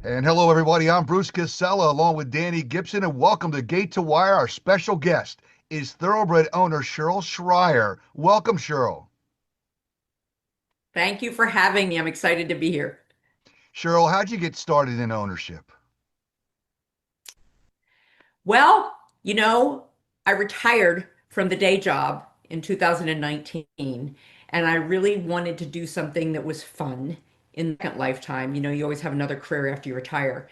And hello, everybody. I'm Bruce Casella along with Dani Gibson, and welcome to Gate to Wire. Our special guest is Thoroughbred owner Cheryl Schrier. Welcome, Cheryl. Thank you for having me. I'm excited to be here. Cheryl, how'd you get started in ownership? Well, you know, I retired from the day job in 2019, and I really wanted to do something that was fun in the second lifetime. You know, you always have another career after you retire.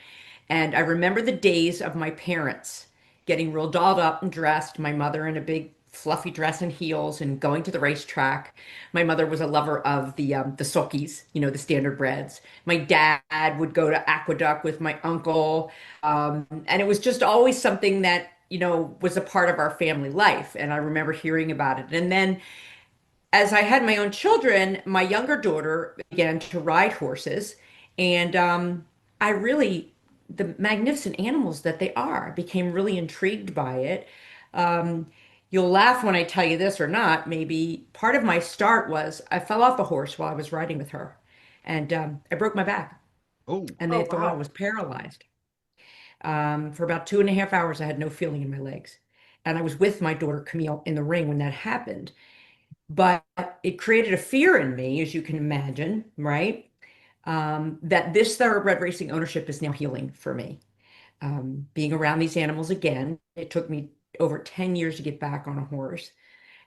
And I remember the days of my parents getting real dolled up and dressed, my mother in a big fluffy dress and heels and going to the racetrack. My mother was a lover of the sulkies, you know, the standard breds. My dad would go to Aqueduct with my uncle. And it was just always something that, you know, was a part of our family life. And I remember hearing about it. And then as I had my own children, my younger daughter began to ride horses. And I really, the magnificent animals that they are, I became really intrigued by it. Um, you'll laugh when I tell you this or not. Maybe part of my start was I fell off a horse while I was riding with her, and I broke my back, Oh, and they Oh, thought I wow. was paralyzed. For about 2.5 hours, I had no feeling in my legs. And I was with my daughter Camille in the ring when that happened. But it created a fear in me, as you can imagine, right? That this thoroughbred racing ownership is now healing for me. Being around these animals again, it took me over 10 years to get back on a horse.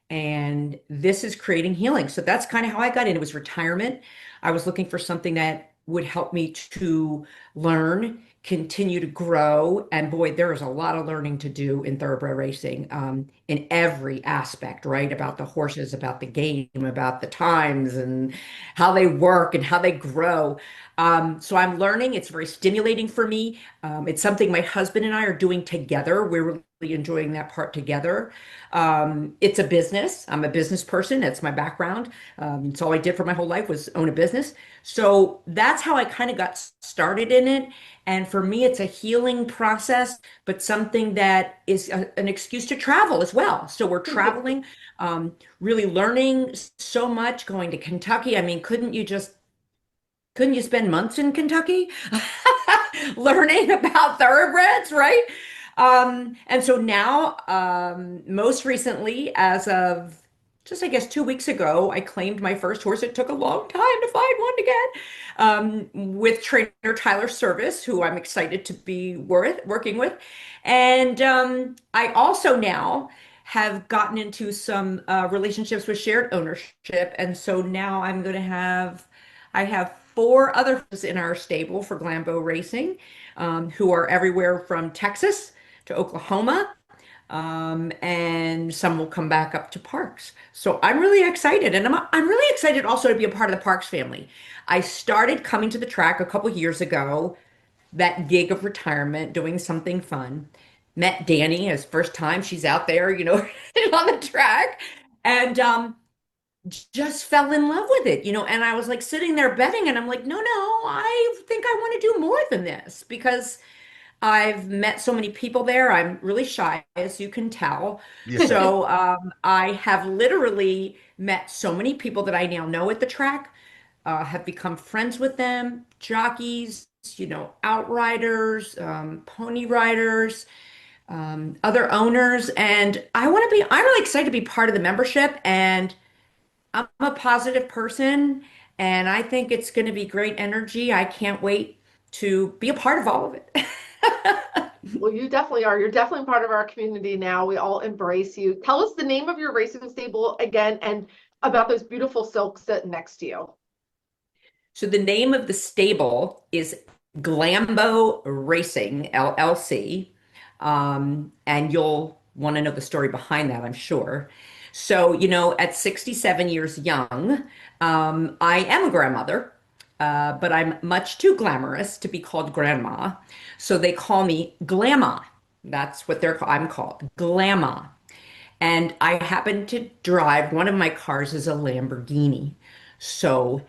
And this is creating healing. So that's kind of how I got in. It was retirement. I was looking for something that would help me to learn, continue to grow. And boy, there is a lot of learning to do in thoroughbred racing, in every aspect, right? About the horses, about the game, about the times and how they work and how they grow. So I'm learning. It's very stimulating for me. It's something my husband and I are doing together. We're really enjoying that part together. It's a business. I'm a business person. That's my background. It's all I did for my whole life was own a business. So that's how I kind of got started in it. And for me, it's a healing process, but something that is an excuse to travel as well. So we're traveling, really learning so much, going to Kentucky. I mean, couldn't you spend months in Kentucky learning about thoroughbreds, right? And so now, most recently, as of just, I guess, 2 weeks ago, I claimed my first horse. It took a long time to find one to get, with trainer Tyler Service, who I'm excited to be working with. And I also now have gotten into some relationships with shared ownership. And so now I have four others in our stable for Glambo Racing, who are everywhere from Texas to Oklahoma, and some will come back up to Parks. So I'm really excited, and I'm really excited also to be a part of the Parks family. I started coming to the track a couple years ago, that gig of retirement, doing something fun. Met Dani as first time she's out there, you know, on the track, and just fell in love with it, you know. And I was like sitting there betting, and I'm like, no, I think I want to do more than this because I've met so many people there. I'm really shy, as you can tell. yeah. So I have literally met so many people that I now know at the track, have become friends with them, jockeys, you know, outriders, pony riders, other owners. And I'm really excited to be part of the membership. And I'm a positive person, and I think it's going to be great energy. I can't wait to be a part of all of it. Well, you definitely are. You're definitely part of our community now. We all embrace you. Tell us the name of your racing stable again and about those beautiful silks sitting next to you. So the name of the stable is Glambo Racing LLC. And you'll want to know the story behind that, I'm sure. So, you know, at 67 years young, I am a grandmother, but I'm much too glamorous to be called grandma. So they call me Glamma. That's what I'm called, Glamma. And I happen to drive one of my cars is a Lamborghini. So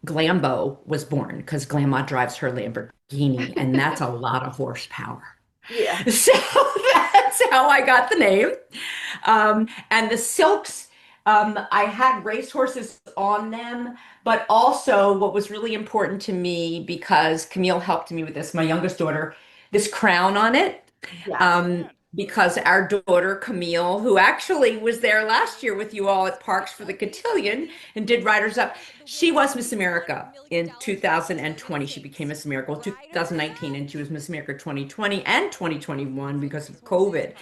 Glambo was born because Glamma drives her Lamborghini, and that's a lot of horsepower. Yeah. So that's how I got the name. And the silks, I had racehorses on them, but also what was really important to me because Camille helped me with this, my youngest daughter, this crown on it. Yes. Because our daughter Camille, who actually was there last year with you all at Parks for the Cotillion and did Riders Up, she was Miss America in 2020. She became Miss America, well, 2019, and she was Miss America 2020 and 2021 because of COVID.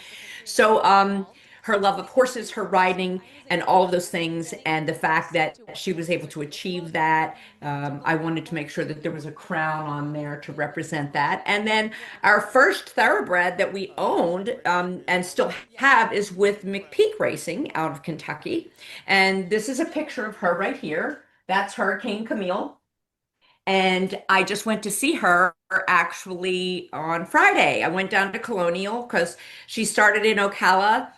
So, her love of horses, her riding, and all of those things, and the fact that she was able to achieve that. I wanted to make sure that there was a crown on there to represent that. And then our first thoroughbred that we owned and still have is with McPeak Racing out of Kentucky. And this is a picture of her right here. That's Hurricane Camille. And I just went to see her actually on Friday. I went down to Colonial because she started in Ocala,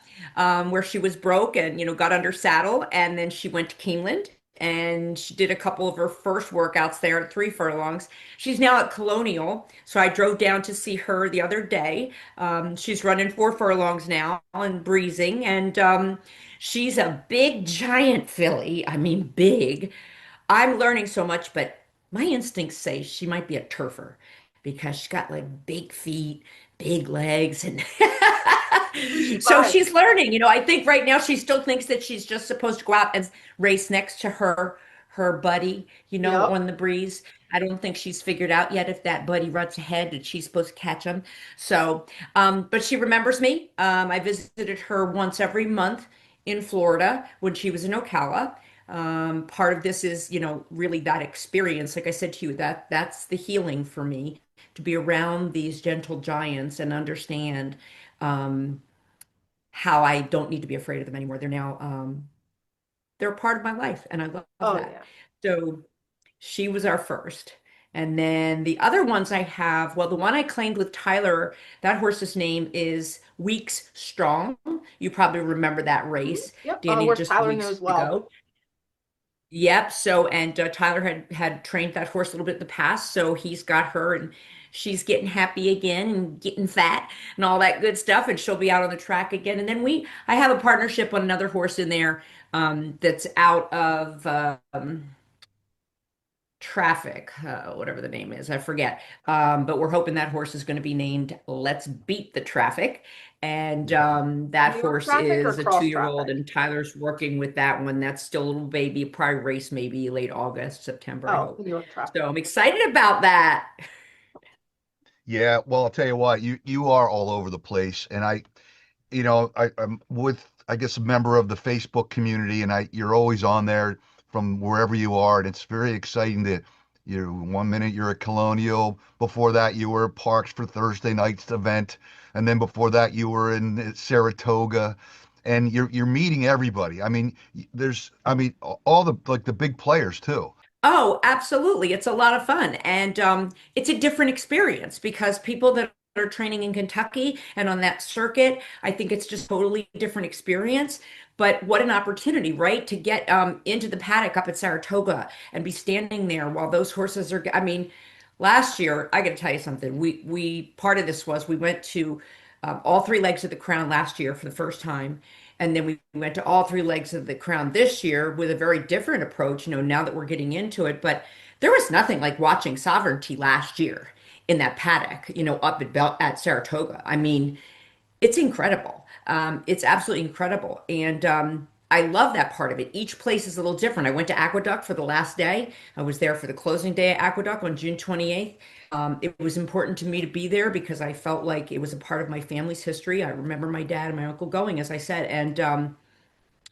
where she was broke and, got under saddle. And then she went to Keeneland and she did a couple of her first workouts there at 3 furlongs. She's now at Colonial. So I drove down to see her the other day. She's running 4 furlongs now and breezing. And she's a big, giant filly. I mean, big. I'm learning so much, but my instincts say she might be a turfer because she's got like big feet, big legs, and so Fun. she's learning. I think right now she still thinks that she's just supposed to go out and race next to her buddy, Yep. on the breeze. I don't think she's figured out yet if that buddy runs ahead and she's supposed to catch him. So, but she remembers me. I visited her once every month in Florida when she was in Ocala. Part of this is, really that experience. Like I said to you, that's the healing for me to be around these gentle giants and understand um, how I don't need to be afraid of them anymore. They're a part of my life, and I love Oh that. yeah. So she was our first. And then the other ones I have, well, the one I claimed with Tyler, that horse's name is Weeks Strong. You probably remember that Mhm. race, Yep. Of Danny, course, just Tyler weeks knows well. ago. Yep. So, and Tyler had trained that horse a little bit in the past, so he's got her, and she's getting happy again and getting fat and all that good stuff, and she'll be out on the track again. And then I have a partnership on another horse in there that's out of Traffic, whatever the name is, I forget. But we're hoping that horse is going to be named Let's Beat the Traffic. And that New York horse traffic or is a cross 2-year-old, traffic? and Tyler's working with that one. That's still a little baby, probably race maybe late August, September, I Oh, hope. New York traffic. So I'm excited about that. Yeah, well, I'll tell you what, you are all over the place, and I'm with, I guess, a member of the Facebook community, and you're always on there from wherever you are, and it's very exciting that you 1 minute you're at Colonial, before that you were at Parks for Thursday night's event, and then before that you were in Saratoga, and you're meeting everybody. I mean, all the like the big players too. Oh, absolutely. It's a lot of fun. And it's a different experience because people that are training in Kentucky and on that circuit, I think it's just totally different experience. But what an opportunity, right? To get into the paddock up at Saratoga and be standing there while those horses are, I mean, last year, I got to tell you something. We part of this was we went to all 3 legs of the crown last year for the first time. And then we went to all 3 legs of the crown this year with a very different approach, now that we're getting into it. But there was nothing like watching Sovereignty last year in that paddock, up at Saratoga. I mean, it's incredible. It's absolutely incredible. And I love that part of it. Each place is a little different. I went to Aqueduct for the last day. I was there for the closing day at Aqueduct on June 28th. It was important to me to be there because I felt like it was a part of my family's history. I remember my dad and my uncle going, as I said, and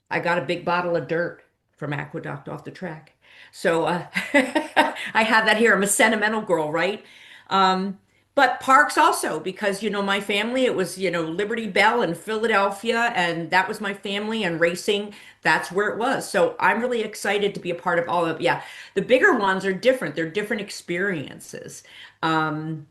I got a big bottle of dirt from Aqueduct off the track. So I have that here. I'm a sentimental girl, right? Um, but parks also, because my family, it was, Liberty Bell in Philadelphia, and that was my family, and racing, that's where it was. So I'm really excited to be a part of all of, yeah, the bigger ones are different. They're different experiences. Um,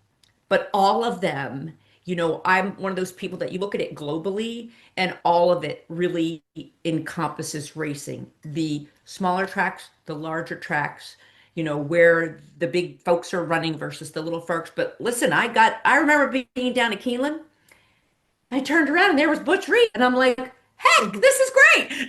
but all of them, I'm one of those people that you look at it globally and all of it really encompasses racing. The smaller tracks, the larger tracks, where the big folks are running versus the little folks. But listen, I remember being down at Keeneland. I turned around and there was Butch Reed, and I'm like, heck, Mhm. this is great.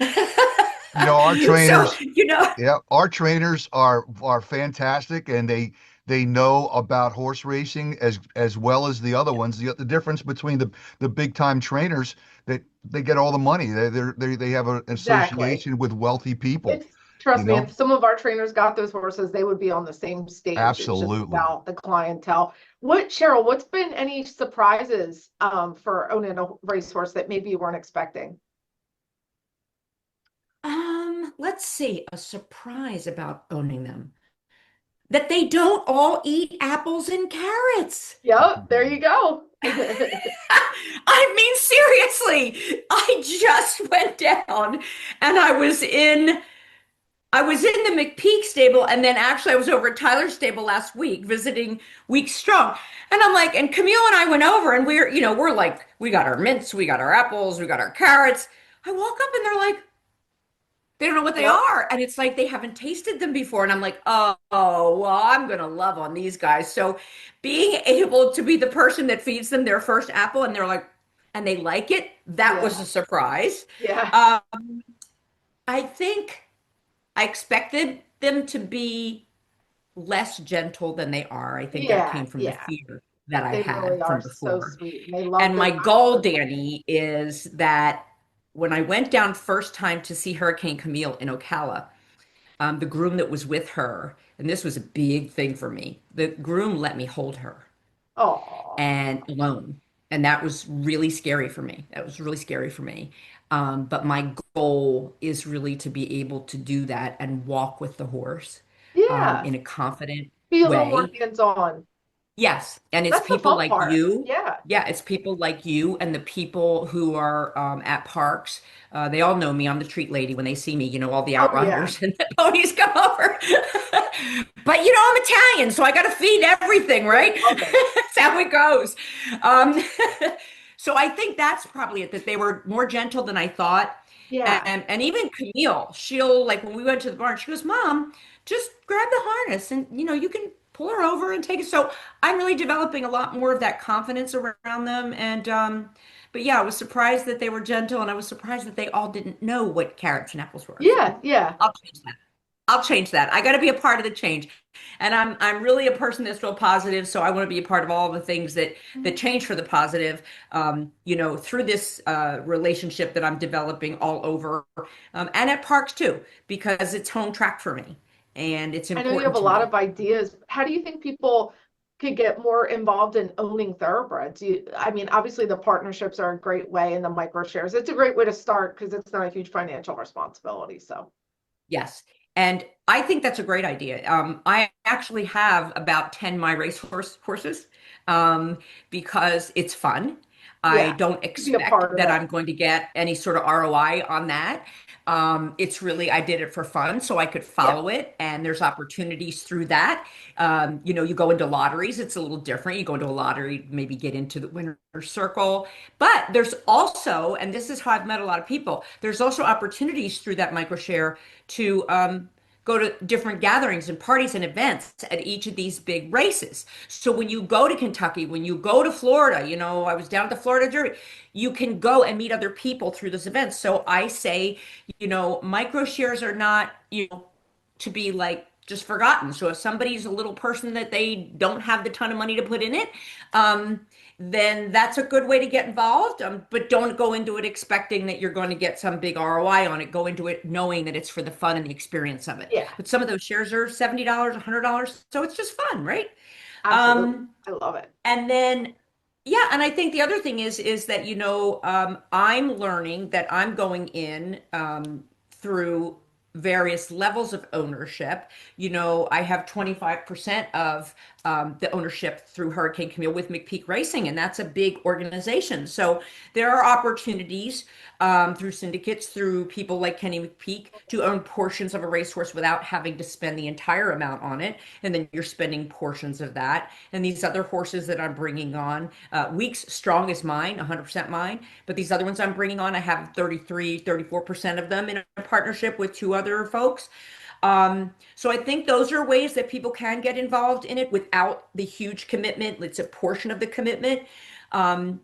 Our So, trainers, you know, yeah, our trainers are fantastic, and they know about horse racing as well as the other ones. The difference between the big time trainers, that they get all the money. They have an Exactly. association with wealthy people. It's You trust me, know, if some of our trainers got those horses, they would be on the same stage. It's just absolutely. about the clientele. Cheryl, what's been any surprises for owning a racehorse that maybe you weren't expecting? let's see, a surprise about owning them. That they don't all eat apples and carrots. Yep, there you go. I mean, seriously, I just went down and I was in the McPeak stable, and then actually I was over at Tyler's stable last week visiting Week Strong. And I'm like, and Camille and I went over and we're like, we got our mints, we got our apples, we got our carrots. I walk up and they're like, they don't know what they Yep. are. And it's like they haven't tasted them before. And I'm like, oh, well, I'm gonna love on these guys. So being able to be the person that feeds them their first apple and they're like, and they like it, that was a Yeah. surprise. Yeah. Uh, I think I expected them to be less gentle than they are. I think that Yeah. came from the Yeah. fear that I They had really are from so before. sweet. And they love And their my mom. goal, Danny, is that when I went down first time to see Hurricane Camille in Ocala, the groom that was with her, and this was a big thing for me, the groom let me hold her Oh, and alone. And that was really scary for me. That was really scary for me. But my goal is really to be able to do that and walk with the horse yeah. in a confident Be a little more way. hands-on. Yes, and it's That's the people fun like part. you. Yeah. Yeah, it's people like you and the people who are at parks. They all know me. I'm the treat lady when they see me. All the Oh yeah. outriders and the ponies come over. But I'm Italian, so I got to feed everything, I right? love it. That's how it goes. Um, so I think that's probably it, that they were more gentle than I thought. Yeah. And even Camille, she'll like when we went to the barn, she goes, Mom, just grab the harness and you can pull her over and take it. So I'm really developing a lot more of that confidence around them. And but yeah, I was surprised that they were gentle, and I was surprised that they all didn't know what carrots and apples were. Yeah. So Yeah. I'll change that. I'll change that. I got to be a part of the change. And I'm really a person that's real positive, so I want to be a part of all the things that change for the positive. Through this relationship that I'm developing all over, and at parks too, because it's home track for me, and it's I know you have important a to lot me. of ideas. How do you think people could get more involved in owning thoroughbreds? I mean, obviously the partnerships are a great way and the micro shares. It's a great way to start because it's not a huge financial responsibility. So, Yes. And I think that's a great idea. I actually have about 10 my horses because it's fun. I yeah, don't be a expect part of that it. I'm going to get any sort of ROI on that. It's really, I did it for fun so I could Yeah. follow it, and there's opportunities through that. You go into lotteries, it's a little different. You go into a lottery, maybe get into the winner's circle. But there's also, and this is how I've met a lot of people, there's also opportunities through that microshare to go to different gatherings and parties and events at each of these big races. So when you go to Kentucky, when you go to Florida, I was down at the Florida Derby, you can go and meet other people through those events. So I say, micro shares are not, to be like just forgotten. So if somebody's a little person that they don't have the ton of money to put in it, um, then that's a good way to get involved. But don't go into it expecting that you're going to get some big ROI on it. Go into it knowing that it's for the fun and the experience of it. Yeah, But some of those shares are $70, $100, so it's just fun, right? absolutely. Um, I love it. and then, yeah, and I think the other thing is that I'm learning that I'm going in through various levels of ownership. I have 25% of the ownership through Hurricane Camille with McPeak Racing, and that's a big organization. So there are opportunities through syndicates, through people like Kenny McPeak, to own portions of a racehorse without having to spend the entire amount on it. And then you're spending portions of that. And these other horses that I'm bringing on, Weeks Strong is mine, 100% mine. But these other ones I'm bringing on, I have 33, 34% of them in a partnership with two other folks. So I think those are ways that people can get involved in it without the huge commitment. It's a portion of the commitment. Um,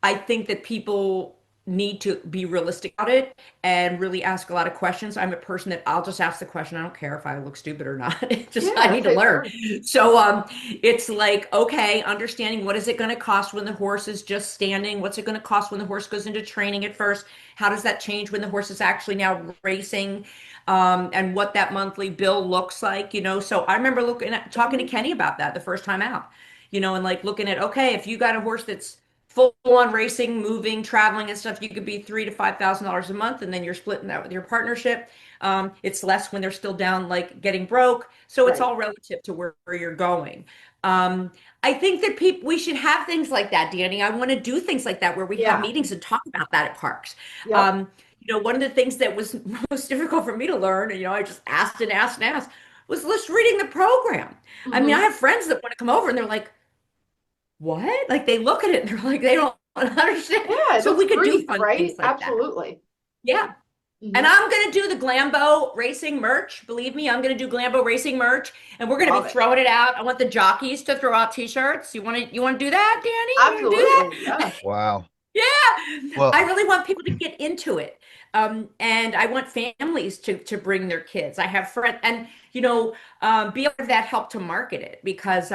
I think that people need to be realistic about it and really ask a lot of questions. I'm a person that I'll just ask the question. I don't care if I look stupid or not. It's just I Yeah, need to same learn. here. So it's like, okay, understanding what is it going to cost when the horse is just standing? What's it going to cost when the horse goes into training at first? How does that change when the horse is actually now racing? And what that monthly bill looks like, you know? So I remember talking to Kenny about that the first time out, you know, and like looking at, okay, if you got a horse that's full on racing, moving, traveling and stuff, you could be $3,000 to $5,000 a month, and then you're splitting that with your partnership. It's less when they're still down, like getting broke. So it's Right. all relative to where you're going. Um, I think that we should have things like that, Danny. I want to do things like that where we have Yeah. meetings and talk about that at parks. Yep. You know, one of the things that was most difficult for me to learn, and you know, I just asked and asked and asked, was just reading the program. I mean, I Hmm. have friends that want to come over and they're like, what? Like they look at it and they're like, they don't understand. Yeah, it So looks we could do great, fun right? things like that. Absolutely. Yeah. And Hmm. I'm going to do the Glambo racing merch. Believe me, I'm going to do Glambo racing merch and we're going to Love be it. throwing it out. I want the jockeys to throw out t-shirts. You want to do that, Danny? You want to do Absolutely. that? Yeah. Wow. Yeah, I Well, really want people to get into it. And I want families to bring their kids. I have friends and you know, be able to that help to market it because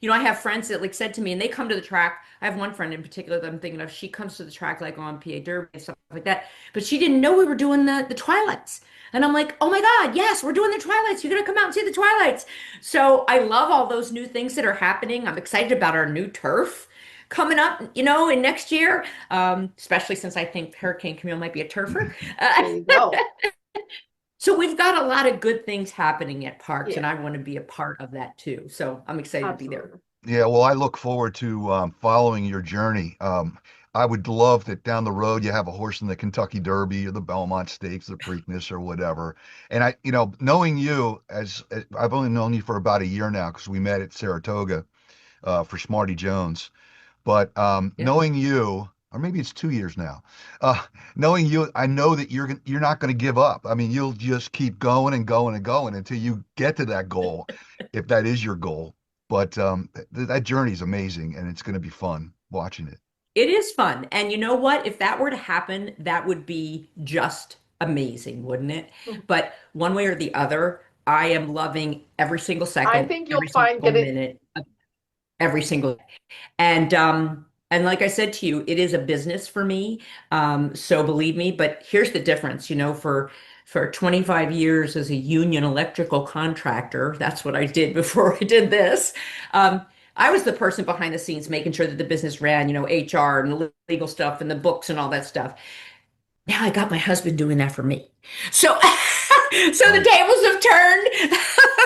you know, I have friends that like said to me and they come to the track. I have one friend in particular that I'm thinking of. She comes to the track like on PA Derby and stuff like that, but she didn't know we were doing the twilights. And I'm like, oh my God, yes, we're doing the twilights. You're gonna come out and see the twilights. So I love all those new things that are happening. I'm excited about our new turf coming up, you know, in next year, especially since I think Hurricane Camille might be a turfer. There you go. So we've got a lot of good things happening at parks, and Yeah, I want to be a part of that too. So I'm excited to be there. absolutely. yeah, well, I look forward to following your journey. I would love that down the road you have a horse in the Kentucky Derby or the Belmont Stakes, the Preakness or whatever. And I, you know, knowing you as I've only known you for about a year now because we met at Saratoga for Smarty Jones. But Yeah. knowing you, or maybe it's 2 years now, uh, knowing you, I know that you're not going to give up. I mean, you'll just keep going and going and going until you get to that goal, if that is your goal. But that journey is amazing, and it's going to be fun watching it. It is fun. And you know what? If that were to happen, that would be just amazing, wouldn't it? But one way or the other, I am loving every single I second, think you'll every find single getting, minute of every single and like I said to you, it is a business for me. So believe me, but here's the difference, you know, for 25 years as a union electrical contractor, that's what I did before I did this. Um, I was the person behind the scenes making sure that the business ran, you know, HR and the legal stuff and the books and all that stuff. Now I got my husband doing that for me. So so the Nice. tables have turned.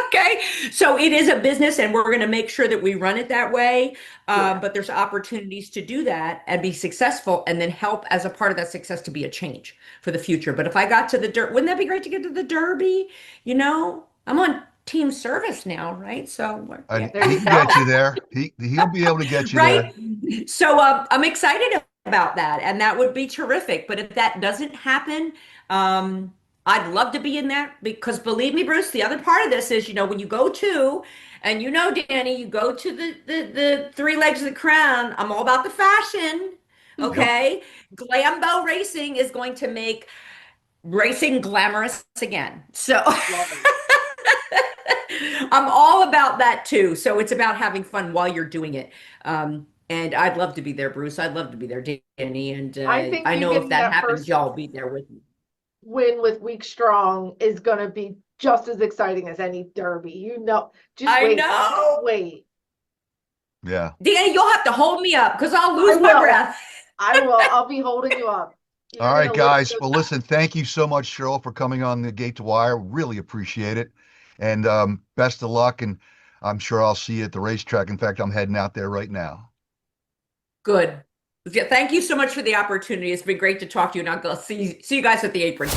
Okay. So it is a business and we're going to make sure that we run it that way. yeah, But there's opportunities to do that and be successful and then help as a part of that success to be a change for the future. But if I got to the dirt, wouldn't that be great to get to the Derby? You know, I'm on team service now, right? So yeah. And there he you can get go. you there. He'll be able to get you there. Right? So I'm excited about that, and that would be terrific. But if that doesn't happen, I'd love to be in that because believe me, Bruce, the other part of this is, you know, when you go to, and you know, Danny, you go to the three legs of the crown. I'm all about the fashion. Yep. Okay, Glambo Racing is going to make racing glamorous again. So Love it. I'm all about that too. So it's about having fun while you're doing it. And I'd love to be there, Bruce. I'd love to be there, Danny. And I think I you know if getting that that happens, first y'all be there with me. win with Week Strong is going to be just as exciting as any Derby. You know, just I wait, just know. wait. Yeah. Danny, you'll have to hold me up because I'll I lose my will. breath. I will. I'll be holding you up. All You're going right, to live guys. so Well, listen, thank you so much, Cheryl, for coming on the Gate to Wire. Really appreciate it. And best of luck. And I'm sure I'll see you at the racetrack. In fact, I'm heading out there right now. Good. Yeah, thank you so much for the opportunity. It's been great to talk to you, and I'll see you guys at the apron.